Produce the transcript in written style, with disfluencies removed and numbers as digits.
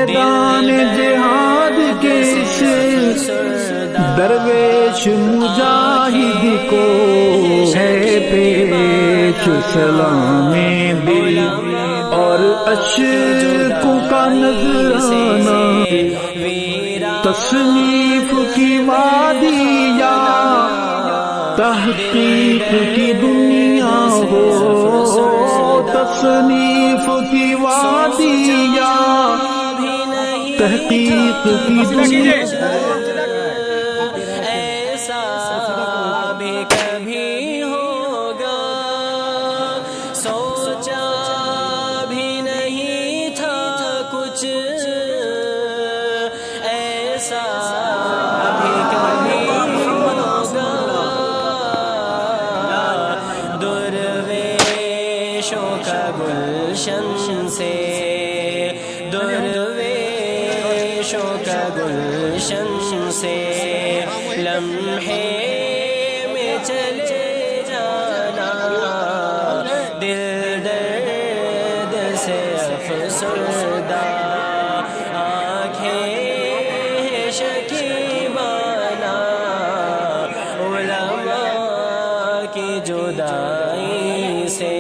میدان جہاد کے درویش مجاہد کو ہے پیش سلام دل اور اشکوں کا نذرانہ، تصنیف کی وادی یا تحقیق کی دنیا ہو، تصنیف کی وادی یا تحقیق کی دنیا، ایسا بھی کبھی ہوگا سوچا بھی نہیں تھا کچھ، ایسا بھی کبھی ہوگا درویشوں کا گلشن سے، درویشوں کا گلشن سے لمحے میں چلے جانا، دل درد سے افسردہ آنکھیں شکیبانہ، علماء کی جدائی سے